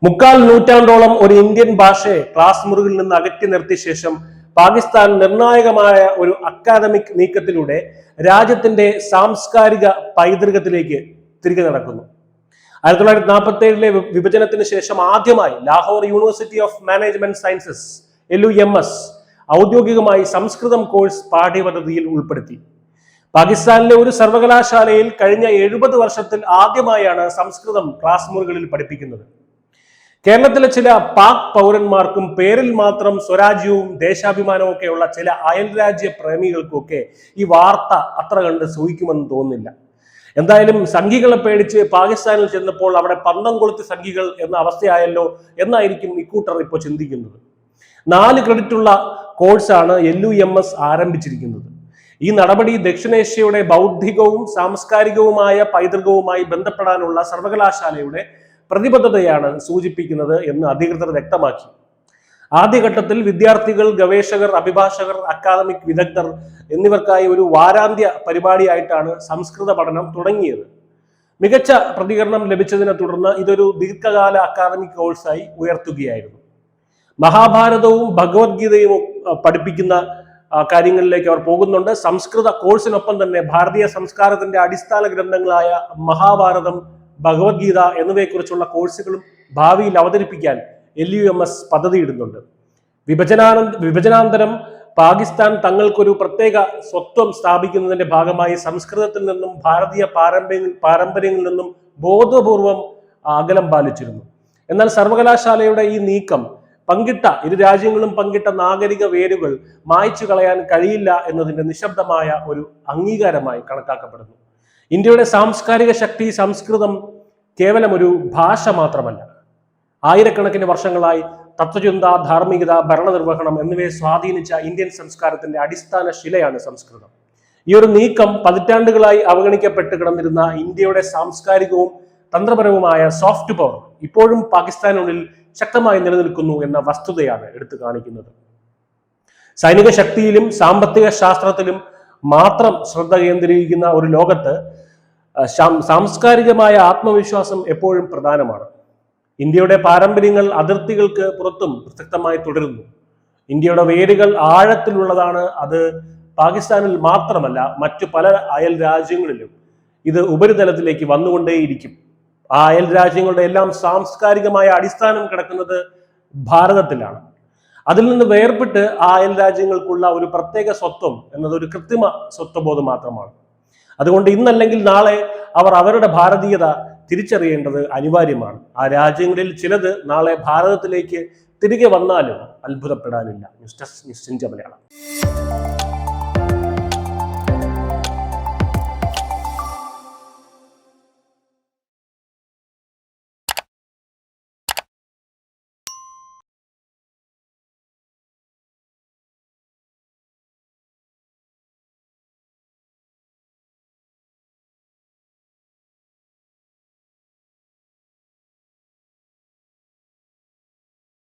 മുക്കാൽ നൂറ്റാണ്ടോളം ഒരു ഇന്ത്യൻ ഭാഷയെ ക്ലാസ് മുറികളിൽ നിന്ന് അകറ്റി നിർത്തിയ ശേഷം പാകിസ്ഥാൻ നിർണായകമായ ഒരു അക്കാദമിക് നീക്കത്തിലൂടെ രാജ്യത്തിന്റെ സാംസ്കാരിക പൈതൃകത്തിലേക്ക് തിരികെ നടക്കുന്നു. 1947 വിഭജനത്തിന് ശേഷം ആദ്യമായി Lahore university of management sciences LUMS ഔദ്യോഗികമായി സംസ്കൃതം കോഴ്സ് പാഠ്യപദ്ധതിയിൽ ഉൾപ്പെടുത്തി. പാകിസ്ഥാനിലെ ഒരു സർവകലാശാലയിൽ കഴിഞ്ഞ 70 വർഷത്തിൽ ആദ്യമായാണ് സംസ്കൃതം ക്ലാസ് മുറികളിൽ പഠിപ്പിക്കുന്നത്. കേരളത്തിലെ ചില പാക് പൗരന്മാർക്കും പേരിൽ മാത്രം സ്വരാജ്യവും ദേശാഭിമാനവും ഒക്കെയുള്ള ചില അയൽരാജ്യ പ്രേമികൾക്കൊക്കെ ഈ വാർത്ത അത്ര കണ്ട് സൂഹിക്കുമെന്ന് തോന്നുന്നില്ല. എന്തായാലും സംഘികളെ പേടിച്ച് പാകിസ്ഥാനിൽ ചെന്നപ്പോൾ അവിടെ പന്തം കൊളുത്തി സംഘികൾ എന്ന അവസ്ഥയായല്ലോ എന്നായിരിക്കും ഇക്കൂട്ടർ ഇപ്പോൾ ചിന്തിക്കുന്നത്. 4 ക്രെഡിറ്റുള്ള കോഴ്സാണ് LUMS ആരംഭിച്ചിരിക്കുന്നത്. ഈ നടപടി ദക്ഷിണേഷ്യയുടെ ബൗദ്ധികവും സാംസ്കാരികവുമായ പൈതൃകവുമായി ബന്ധപ്പെടാനുള്ള സർവകലാശാലയുടെ പ്രതിബദ്ധതയാണ് സൂചിപ്പിക്കുന്നത് എന്ന് അധികൃതർ വ്യക്തമാക്കി. ആദ്യഘട്ടത്തിൽ വിദ്യാർത്ഥികൾ, ഗവേഷകർ, അഭിഭാഷകർ, അക്കാദമിക് വിദഗ്ധർ എന്നിവർക്കായി ഒരു വാരാന്ത്യ പരിപാടിയായിട്ടാണ് സംസ്കൃത പഠനം തുടങ്ങിയത്. മികച്ച പ്രതികരണം ലഭിച്ചതിനെ തുടർന്ന് ഇതൊരു ദീർഘകാല അക്കാദമിക് കോഴ്സായി ഉയർത്തുകയായിരുന്നു. മഹാഭാരതവും ഭഗവത്ഗീതയും പഠിപ്പിക്കുന്ന കാര്യങ്ങളിലേക്ക് അവർ പോകുന്നുണ്ട്. സംസ്കൃത കോഴ്സിനൊപ്പം തന്നെ ഭാരതീയ സംസ്കാരത്തിന്റെ അടിസ്ഥാന ഗ്രന്ഥങ്ങളായ മഹാഭാരതം, ഭഗവത്ഗീത എന്നിവയെക്കുറിച്ചുള്ള കോഴ്സുകളും ഭാവിയിൽ അവതരിപ്പിക്കാൻ LUMS പദ്ധതിയിടുന്നുണ്ട്. വിഭജനാനന്തരം പാകിസ്ഥാൻ തങ്ങൾക്കൊരു പ്രത്യേക സ്വത്വം സ്ഥാപിക്കുന്നതിന്റെ ഭാഗമായി സംസ്കൃതത്തിൽ നിന്നും ഭാരതീയ പാരമ്പര്യങ്ങളിൽ നിന്നും ബോധപൂർവം അകലം പാലിച്ചിരുന്നു. എന്നാൽ സർവകലാശാലയുടെ ഈ നീക്കം ഇരു രാജ്യങ്ങളും പങ്കിട്ട നാഗരിക വേരുകൾ മായ്ച്ചു കളയാൻ കഴിയില്ല എന്നതിന്റെ നിശബ്ദമായ ഒരു അംഗീകാരമായി കണക്കാക്കപ്പെടുന്നു. ഇന്ത്യയുടെ സാംസ്കാരിക ശക്തി സംസ്കൃതം കേവലം ഒരു ഭാഷ മാത്രമല്ല. ആയിരക്കണക്കിന് വർഷങ്ങളായി തത്വചിന്ത, ധാർമ്മികത, ഭരണനിർവഹണം എന്നിവയെ സ്വാധീനിച്ച ഇന്ത്യൻ സംസ്കാരത്തിന്റെ അടിസ്ഥാന ശിലയാണ് സംസ്കൃതം. ഈ ഒരു നീക്കം പതിറ്റാണ്ടുകളായി അവഗണിക്കപ്പെട്ട് കിടന്നിരുന്ന ഇന്ത്യയുടെ സാംസ്കാരികവും തന്ത്രപരവുമായ സോഫ്റ്റ് പവർ ഇപ്പോഴും പാകിസ്ഥാനുള്ളിൽ ശക്തമായി നിലനിൽക്കുന്നു എന്ന വസ്തുതയാണ് എടുത്തു കാണിക്കുന്നത്. സൈനിക ശക്തിയിലും സാമ്പത്തിക ശാസ്ത്രത്തിലും മാത്രം ശ്രദ്ധ കേന്ദ്രീകരിക്കുന്ന ഒരു ലോകത്ത് സാംസ്കാരികമായ ആത്മവിശ്വാസം എപ്പോഴും പ്രധാനമാണ്. ഇന്ത്യയുടെ പാരമ്പര്യങ്ങൾ അതിർത്തികൾക്ക് പുറത്തും പ്രസക്തമായി തുടരുന്നു. ഇന്ത്യയുടെ വേരുകൾ ആഴത്തിലുള്ളതാണ്. അത് പാകിസ്ഥാനിൽ മാത്രമല്ല, മറ്റു പല അയൽ രാജ്യങ്ങളിലും ഇത് ഉപരിതലത്തിലേക്ക് വന്നുകൊണ്ടേയിരിക്കും. ആ അയൽ രാജ്യങ്ങളുടെ എല്ലാം സാംസ്കാരികമായ അടിസ്ഥാനം കിടക്കുന്നത് ഭാരതത്തിലാണ്. അതിൽ നിന്ന് വേർപെട്ട് ആ അയൽ രാജ്യങ്ങൾക്കുള്ള ഒരു പ്രത്യേക സ്വത്വം എന്നത് ഒരു കൃത്രിമ സ്വത്വബോധം മാത്രമാണ്. അതുകൊണ്ട് ഇന്നല്ലെങ്കിൽ നാളെ അവർ അവരുടെ ഭാരതീയത തിരിച്ചറിയേണ്ടത് അനിവാര്യമാണ്. ആ രാജ്യങ്ങളിൽ ചിലത് നാളെ ഭാരതത്തിലേക്ക് തിരികെ വന്നാലും അത്ഭുതപ്പെടാനില്ല. News desk, news India Malayalam.